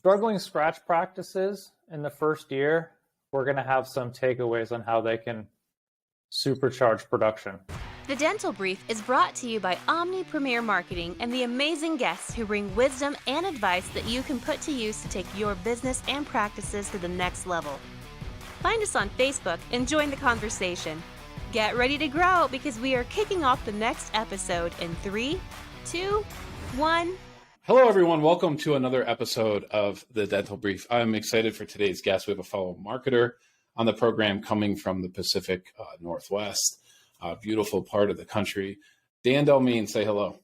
struggling scratch practices in the first year, we're going to have some takeaways on how they can supercharge production. The Dental Brief is brought to you by Omni Premier Marketing and the amazing guests who bring wisdom and advice that you can put to use to take your business and practices to the next level. Find us on Facebook and join the conversation. Get ready to grow because we are kicking off the next episode in 3, 2, 1. Hello, everyone. Welcome to another episode of the Dental Brief. I'm excited for today's guest. We have a fellow marketer on the program coming from the Pacific Northwest, a beautiful part of the country. Dan Delmain, say hello.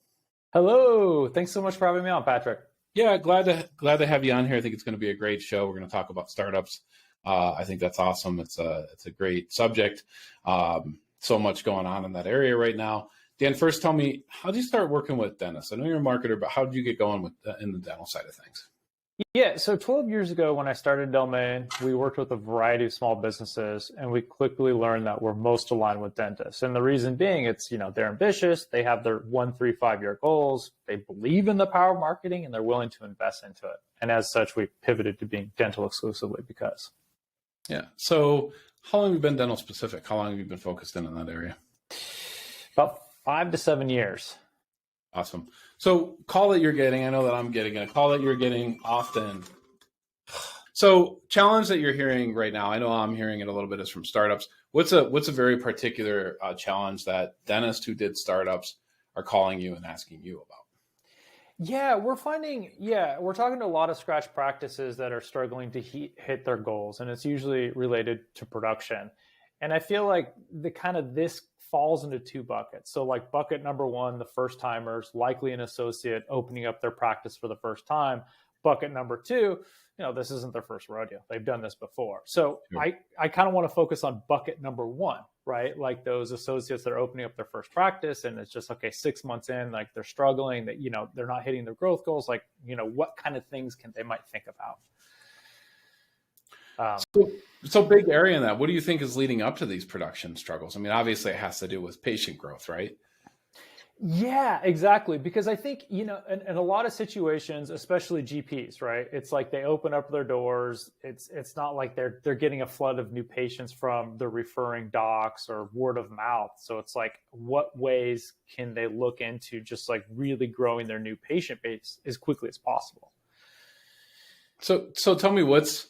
Hello. Thanks so much for having me on, Patrick. Yeah, glad to have you on here. I think it's going to be a great show. We're going to talk about startups. I think that's awesome. It's a great subject. So much going on in that area right now. Dan, first tell me, how did you start working with dentists? I know you're a marketer, but how did you get going with in the dental side of things? Yeah, so 12 years ago when I started Delmain, we worked with a variety of small businesses, and we quickly learned that we're most aligned with dentists. And the reason being, it's, they're ambitious, they have their 1, 3, 5-year goals, they believe in the power of marketing, and they're willing to invest into it. And as such, we pivoted to being dental exclusively because. Yeah. So how long have you been dental specific? How long have you been focused in that area? About 5 to 7 years. Awesome. So call that you're getting, I know that I'm getting a call that you're getting often. So challenge that you're hearing right now, I know I'm hearing it a little bit, is from startups. What's a very particular challenge that dentists who did startups are calling you and asking you about? Yeah, we're talking to a lot of scratch practices that are struggling to hit their goals, and it's usually related to production. And I feel like this falls into 2 buckets. So like bucket number 1, the first timers, likely an associate opening up their practice for the first time. Bucket number 2, this isn't their first rodeo. They've done this before. So sure. I kind of want to focus on bucket number 1, right? Like those associates that are opening up their first practice and it's just, 6 months in, like they're struggling, that, they're not hitting their growth goals. Like, what kind of things they might think about? So big area in that. What do you think is leading up to these production struggles? I mean, obviously it has to do with patient growth, right? Yeah, exactly. Because I think, in a lot of situations, especially GPs, right? It's like they open up their doors. It's not like they're getting a flood of new patients from the referring docs or word of mouth. So it's like, what ways can they look into just like really growing their new patient base as quickly as possible? So tell me what's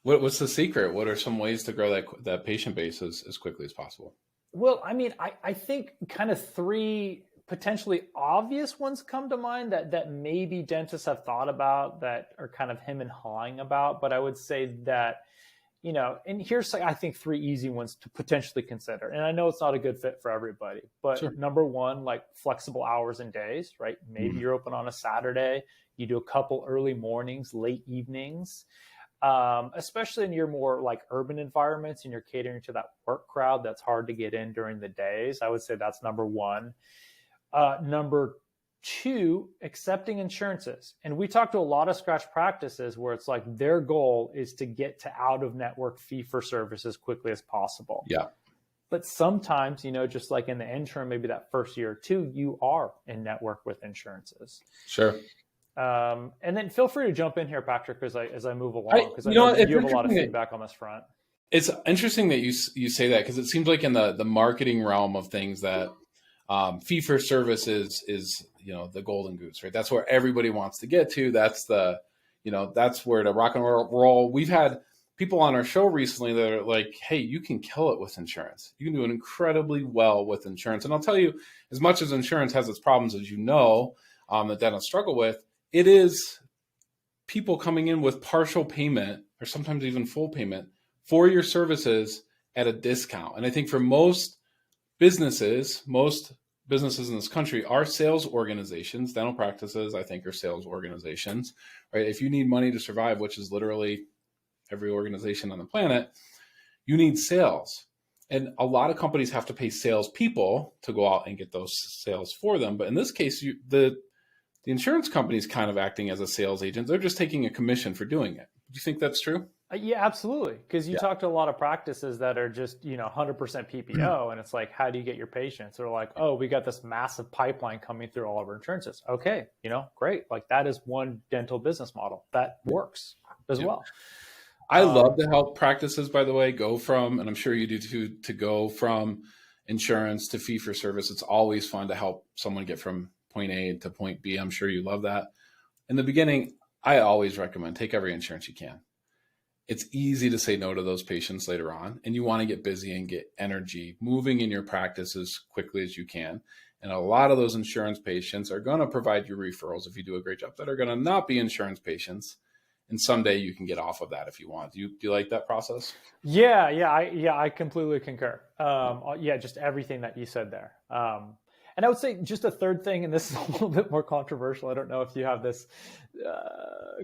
the secret? What are some ways to grow that patient base as quickly as possible? Well, I mean, I think kind of 3 potentially obvious ones come to mind that maybe dentists have thought about that are kind of him and hawing about. But I would say that, and here's, I think, 3 easy ones to potentially consider. And I know it's not a good fit for everybody, but sure. Number 1, like flexible hours and days, right? Maybe you're open on a Saturday, you do a couple early mornings, late evenings. Especially in your more like urban environments and you're catering to that work crowd that's hard to get in during the days. I would say that's number 1. Number 2, accepting insurances. And we talk to a lot of scratch practices where it's like their goal is to get to out of network fee for service as quickly as possible. Yeah. But sometimes, just like in the interim, maybe that first year or 2, you are in network with insurances. Sure. And then feel free to jump in here, Patrick, as I move along, because I know you have a lot of feedback on this front. It's interesting that you say that, because it seems like in the marketing realm of things that fee for service is the golden goose, right? That's where everybody wants to get to. That's that's where the rock and roll. We've had people on our show recently that are like, hey, you can kill it with insurance. You can do it incredibly well with insurance. And I'll tell you, as much as insurance has its problems, as that dentists struggle with, it is people coming in with partial payment or sometimes even full payment for your services at a discount. And I think for most businesses in this country are sales organizations. Dental practices, I think, are sales organizations, right? If you need money to survive, which is literally every organization on the planet, you need sales. And a lot of companies have to pay salespeople to go out and get those sales for them. But in this case, the insurance company is kind of acting as a sales agent. They're just taking a commission for doing it. Do you think that's true? Yeah, absolutely. Because you Yeah. talk to a lot of practices that are just, 100% PPO. And it's like, how do you get your patients? They're like, oh, we got this massive pipeline coming through all of our insurances. Okay, great. Like that is one dental business model that works as Yeah. well. I love to help practices, by the way, go from, and I'm sure you do too, to go from insurance to fee for service. It's always fun to help someone get from point A to point B. I'm sure you love that. In the beginning, I always recommend take every insurance you can. It's easy to say no to those patients later on, and you want to get busy and get energy moving in your practice as quickly as you can. And a lot of those insurance patients are going to provide you referrals if you do a great job that are going to not be insurance patients. And someday you can get off of that if you want. Do you like that process? Yeah, I completely concur. Yeah, just everything that you said there. And I would say just a third thing, and this is a little bit more controversial. I don't know if you have this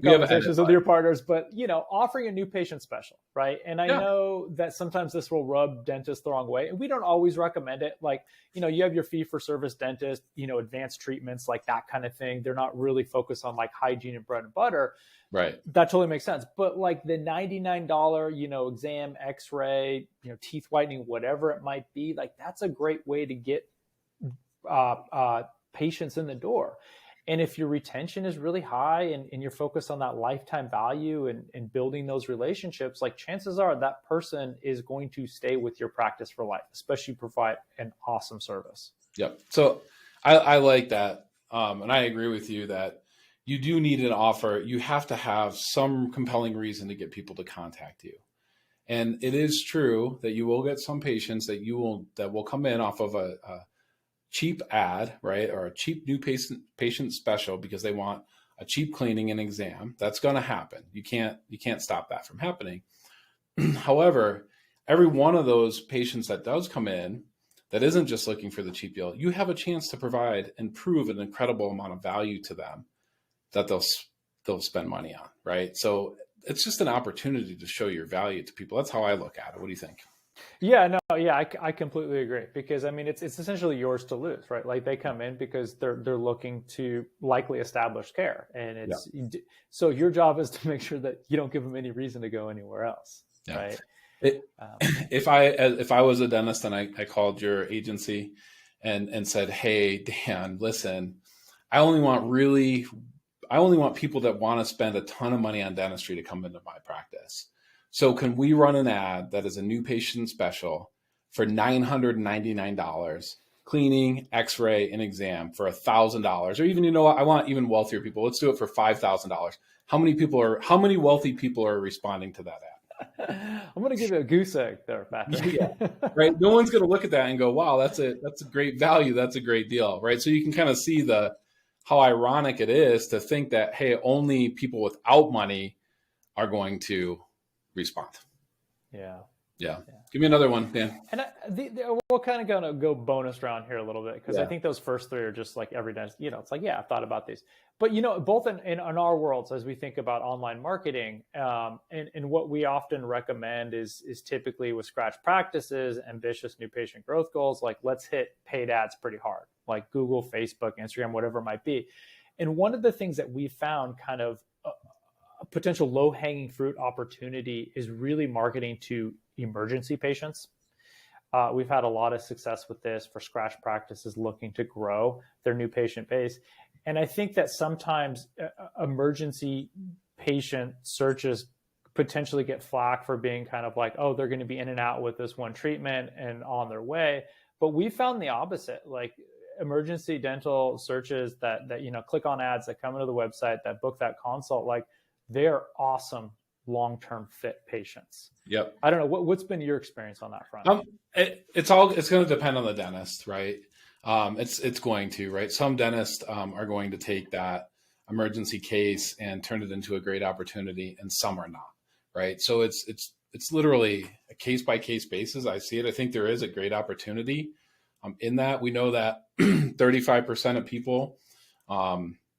conversations with your partners, but offering a new patient special, right? And I know that sometimes this will rub dentists the wrong way, and we don't always recommend it. Like, you have your fee for service dentist, advanced treatments, like that kind of thing. They're not really focused on like hygiene and bread and butter. Right. That totally makes sense. But like the $99, exam, x-ray, teeth whitening, whatever it might be, like that's a great way to get patients in the door. And if your retention is really high and you're focused on that lifetime value and building those relationships, like chances are that person is going to stay with your practice for life, especially provide an awesome service. Yep. So I like that. And I agree with you that you do need an offer. You have to have some compelling reason to get people to contact you. And it is true that you will get some patients that will come in off of a cheap ad, right? Or a cheap new patient special because they want a cheap cleaning and exam. That's going to happen. You can't stop that from happening. However, every one of those patients that does come in that isn't just looking for the cheap deal, you have a chance to provide and prove an incredible amount of value to them that they'll spend money on, right? So it's just an opportunity to show your value to people. That's how I look at it. What do you think? Yeah, I completely agree, because I mean it's essentially yours to lose, right? Like they come in because they're looking to likely establish care, and so your job is to make sure that you don't give them any reason to go anywhere else, right? If I was a dentist and I called your agency and said, hey, Dan, listen, I only want people that want to spend a ton of money on dentistry to come into my practice. So can we run an ad that is a new patient special for $999, cleaning, x-ray, and exam for $1,000, or even, I want even wealthier people. Let's do it for $5,000. How many wealthy people are responding to that ad? I'm going to give you a goose egg there, Patrick. Yeah, right. No one's going to look at that and go, wow, that's a great value. That's a great deal, right? So you can kind of see how ironic it is to think that, hey, only people without money are going to respond. Yeah. Give me another one, Dan. And we're kind of going to go bonus round here a little bit, because I think those first three are just like every dentist, it's like, I've thought about these. But, both in our worlds, as we think about online marketing, and what we often recommend is typically with scratch practices, ambitious new patient growth goals, like let's hit paid ads pretty hard, like Google, Facebook, Instagram, whatever it might be. And one of the things that we found kind of a potential low-hanging fruit opportunity is really marketing to emergency patients. We've had a lot of success with this for scratch practices looking to grow their new patient base. And I think that sometimes emergency patient searches potentially get flack for being kind of like, oh, they're going to be in and out with this one treatment and on their way. But we found the opposite. Like emergency dental searches that click on ads, that come into the website, that book that consult, like they're awesome long-term fit patients. Yep. I don't know what's been your experience on that front. It's going to depend on the dentist, right? It's going to, right? Some dentists are going to take that emergency case and turn it into a great opportunity, and some are not, right? So it's literally a case by case basis. I see it. I think there is a great opportunity in that. We know that 35% of people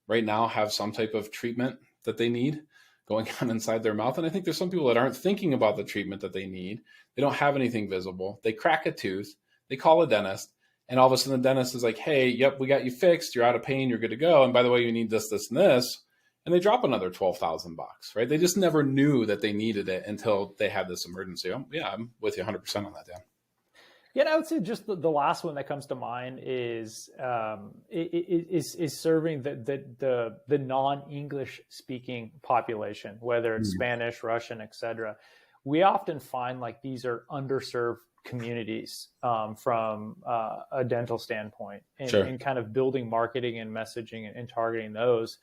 right now have some type of treatment that they need going on inside their mouth. And I think there's some people that aren't thinking about the treatment that they need. They don't have anything visible. They crack a tooth, they call a dentist, and all of a sudden the dentist is like, hey, yep, we got you fixed. You're out of pain. You're good to go. And by the way, you need this, this, and this. and they drop another $12,000, right? They just never knew that they needed it until they had this emergency. I'm with you 100% on that, Dan. Yeah, I would say just the last one that comes to mind is serving the non-English speaking population, whether it's Spanish, Russian, etc. We often find like these are underserved communities from a dental standpoint, and kind of building marketing and messaging and targeting those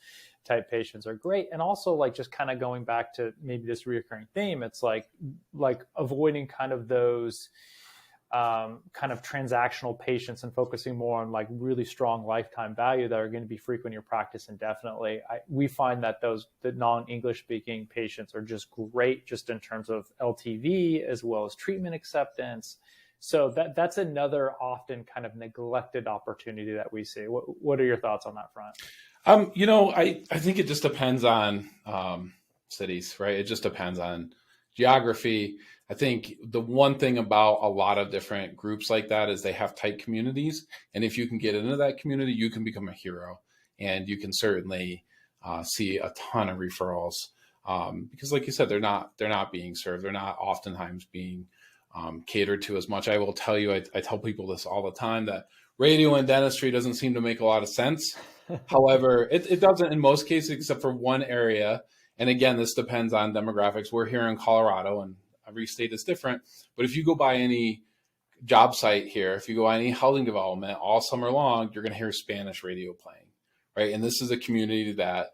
type patients are great. And also like just kind of going back to maybe this reoccurring theme, it's like avoiding kind of those kind of transactional patients and focusing more on like really strong lifetime value that are going to be frequent in your practice indefinitely. We find that the non-English speaking patients are just great just in terms of LTV as well as treatment acceptance. So that's another often kind of neglected opportunity that we see. What are your thoughts on that front? I think it just depends on cities, right? It just depends on geography. I think the one thing about a lot of different groups like that is they have tight communities. And if you can get into that community, you can become a hero, and you can certainly see a ton of referrals because like you said, they're not being served. They're not oftentimes being catered to as much. I will tell you, I tell people this all the time, that radio and dentistry doesn't seem to make a lot of sense. However, it doesn't in most cases, except for one area. And again, this depends on demographics. We're here in Colorado, and every state is different. But if you go by any job site here, if you go by any housing development all summer long, you're going to hear Spanish radio playing, right? And this is a community that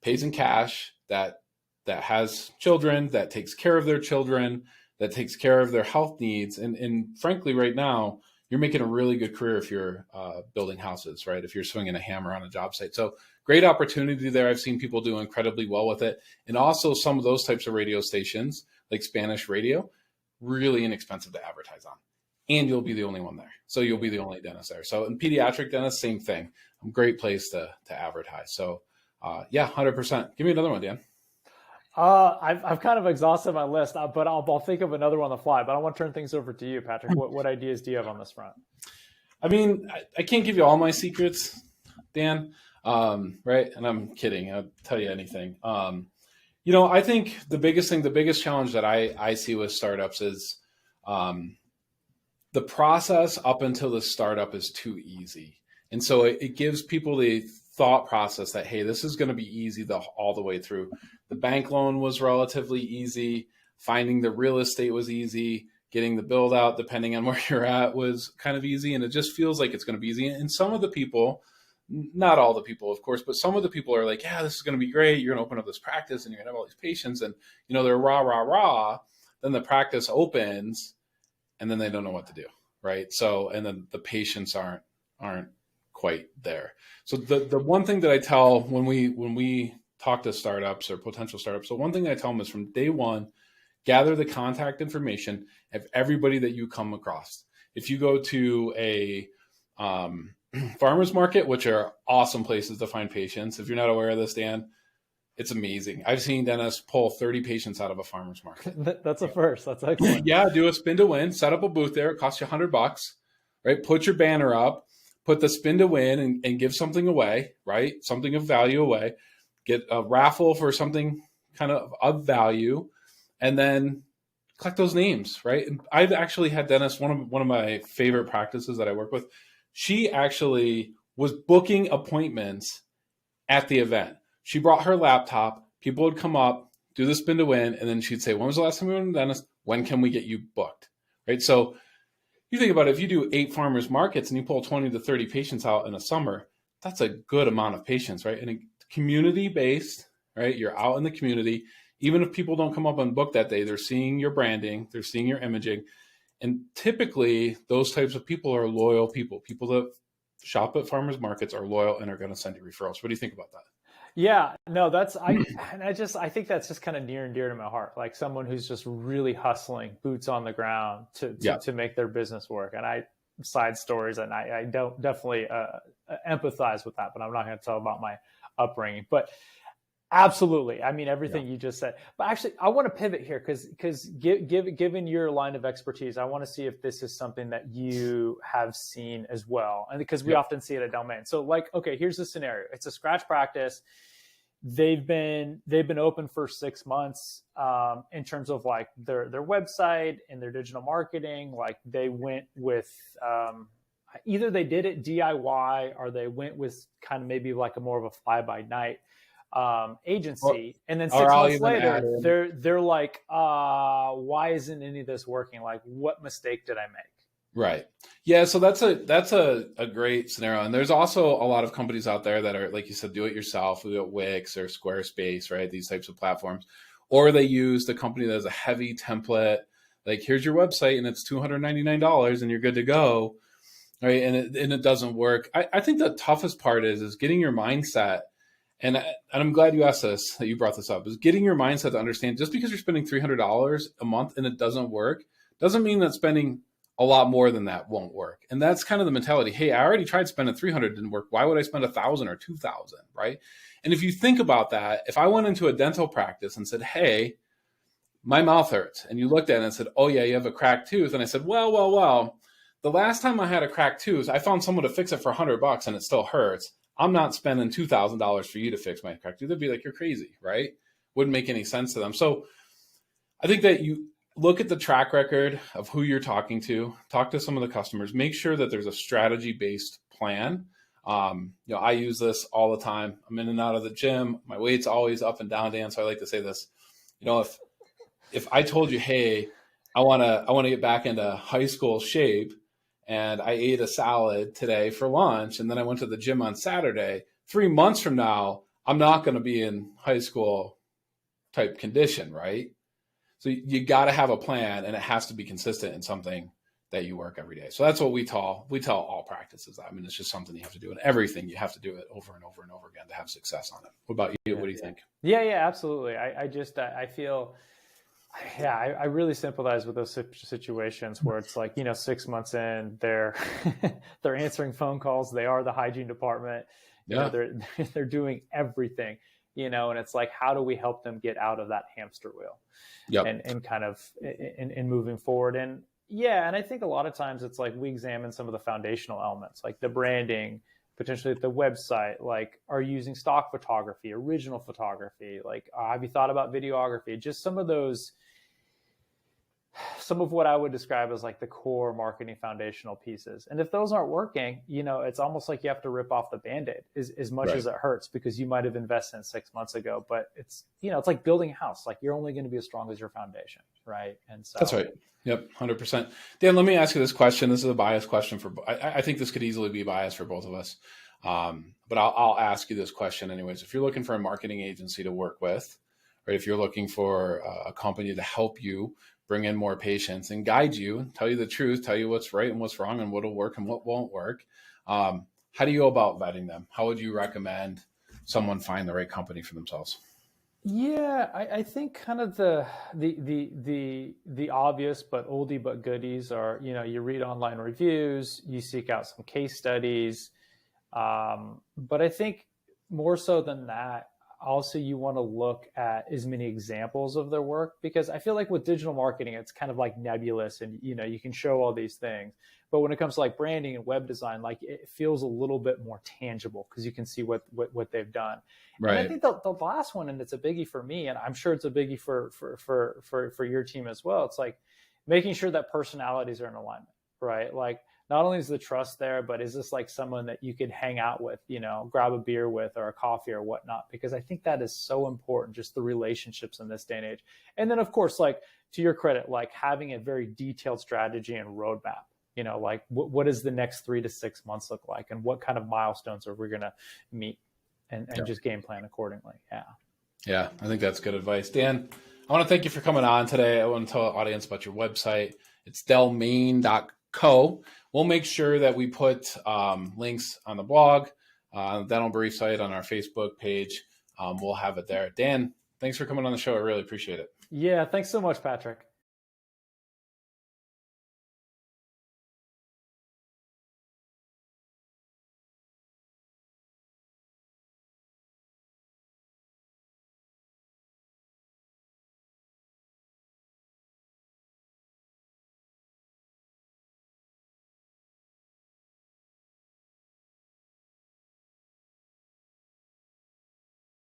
pays in cash, that has children, that takes care of their children, that takes care of their health needs. And frankly, right now, you're making a really good career if you're building houses, right? If you're swinging a hammer on a job site. So great opportunity there. I've seen people do incredibly well with it. And also some of those types of radio stations, like Spanish radio, really inexpensive to advertise on. And you'll be the only one there. So you'll be the only dentist there. So in pediatric dentist, same thing. Great place to advertise. So yeah, 100%. Give me another one, Dan. I've kind of exhausted my list, but I'll think of another one on the fly. But I want to turn things over to you, Patrick. What ideas do you have on this front? I mean, I can't give you all my secrets, Dan, right? And I'm kidding. I'll tell you anything. I think the biggest challenge that I see with startups is the process up until the startup is too easy. And so it gives people the thought process that, hey, this is going to be easy all the way through. The bank loan was relatively easy. Finding the real estate was easy. Getting the build out, depending on where you're at, was kind of easy. And it just feels like it's going to be easy. And some of the people, not all the people, of course, but some of the people are like, yeah, this is going to be great. You're going to open up this practice and you're going to have all these patients. And, they're rah. Then the practice opens and then they don't know what to do. Right. So, and then the patients aren't quite there. So the one thing that I tell when we talk to startups or potential startups, the one thing I tell them is from day one, gather the contact information of everybody that you come across. If you go to a farmer's market, which are awesome places to find patients. If you're not aware of this, Dan, it's amazing. I've seen dentists pull 30 patients out of a farmer's market. That's a first. That's excellent. Yeah, do a spin to win, set up a booth there. It costs you $100, right? Put your banner up, put the spin to win and give something away, right? Something of value away. Get a raffle for something kind of value, and then collect those names, right? And I've actually had dentists, one of my favorite practices that I work with, she actually was booking appointments at the event. She brought her laptop, people would come up, do the spin to win, and then she'd say, when was the last time you went to the dentist? When can we get you booked? Right? So you think about it, if you do 8 farmers markets and you pull 20 to 30 patients out in a summer, that's a good amount of patients, right? And community-based, right? You're out in the community. Even if people don't come up and book that day, they're seeing your branding, they're seeing your imaging. And typically, those types of people are loyal people. People that shop at farmers markets are loyal and are going to send you referrals. What do you think about that? Yeah, no, I think that's just kind of near and dear to my heart. Like someone who's just really hustling, boots on the ground to make their business work. And side stories, and I don't definitely empathize with that, but I'm not going to tell about my upbringing. But absolutely, I mean everything you just said. But actually, I want to pivot here because given your line of expertise, I want to see if this is something that you have seen as well, and because we often see it at Delmain. So, like, okay, here's the scenario: it's a scratch practice. they've been open for 6 months in terms of like their website and their digital marketing. Like they went with either they did it DIY or they went with kind of maybe like a more of a fly by night agency. And then 6 months later, they're like, why isn't any of this working? Like, what mistake did I make? Right. Yeah. So that's a great scenario. And there's also a lot of companies out there that are, like you said, do it yourself. We got Wix or Squarespace, right? These types of platforms, or they use the company that has a heavy template. Like, here's your website and it's $299 and you're good to go. Right. And it doesn't work. I think the toughest part is getting your mindset. And I'm glad you asked this, that you brought this up, is getting your mindset to understand just because you're spending $300 a month and it doesn't work, doesn't mean that spending a lot more than that won't work. And that's kind of the mentality. Hey, I already tried spending 300, didn't work. Why would I spend 1,000 or 2,000, right? And if you think about that, if I went into a dental practice and said, hey, my mouth hurts, and you looked at it and said, oh yeah, you have a cracked tooth. And I said, well, the last time I had a cracked tooth, I found someone to fix it for $100 and it still hurts. I'm not spending $2,000 for you to fix my cracked tooth. They'd be like, you're crazy, right? Wouldn't make any sense to them. So I think that you look at the track record of who you're talking to, talk to some of the customers, make sure that there's a strategy-based plan. I use this all the time. I'm in and out of the gym. My weight's always up and down, Dan. So I like to say this, if I told you, hey, I want to get back into high school shape, and I ate a salad today for lunch, and then I went to the gym on Saturday, 3 months from now, I'm not going to be in high school type condition, right? So you got to have a plan, and it has to be consistent in something that you work every day. So that's what we tell all practices. I mean, it's just something you have to do, and everything you have to do it over and over and over again to have success on it. What about you? What do you think? Yeah, absolutely. I feel, I really sympathize with those situations where it's like, 6 months in, they're answering phone calls. They are the hygiene department. They're doing everything. And it's like, how do we help them get out of that hamster wheel? Yep. And kind of in moving forward. And I think a lot of times it's like we examine some of the foundational elements, like the branding, potentially the website, like are you using stock photography, original photography, like have you thought about videography? Just some of what I would describe as like the core marketing foundational pieces. And if those aren't working, it's almost like you have to rip off the Band-Aid as much as it hurts, because you might have invested in 6 months ago, but it's like building a house. Like you're only going to be as strong as your foundation. Right. And so that's right. Yep. 100%. Dan, let me ask you this question. This is a biased question I think this could easily be biased for both of us. But I'll ask you this question anyways. If you're looking for a marketing agency to work with, right, if you're looking for a company to help you bring in more patients and guide you, tell you the truth, tell you what's right and what's wrong and what'll work and what won't work, how do you go about vetting them? How would you recommend someone find the right company for themselves? Yeah, I think kind of the obvious but oldie but goodies are, you read online reviews, you seek out some case studies. But I think more so than that, also you want to look at as many examples of their work, because I feel like with digital marketing, it's kind of like nebulous and, you can show all these things. But when it comes to like branding and web design, like it feels a little bit more tangible because you can see what they've done. Right. And I think the last one, and it's a biggie for me, and I'm sure it's a biggie for your team as well. It's like making sure that personalities are in alignment, right? Like not only is the trust there, but is this like someone that you could hang out with, grab a beer with or a coffee or whatnot? Because I think that is so important, just the relationships in this day and age. And then of course, like to your credit, like having a very detailed strategy and roadmap. Like what does the next 3 to 6 months look like, and what kind of milestones are we going to meet, and just game plan accordingly. Yeah, I think that's good advice. Dan, I want to thank you for coming on today. I want to tell the audience about your website. It's delmain.co. We'll make sure that we put links on the blog, on the Dental Brief site, on our Facebook page. We'll have it there. Dan, thanks for coming on the show. I really appreciate it. Yeah, thanks so much, Patrick.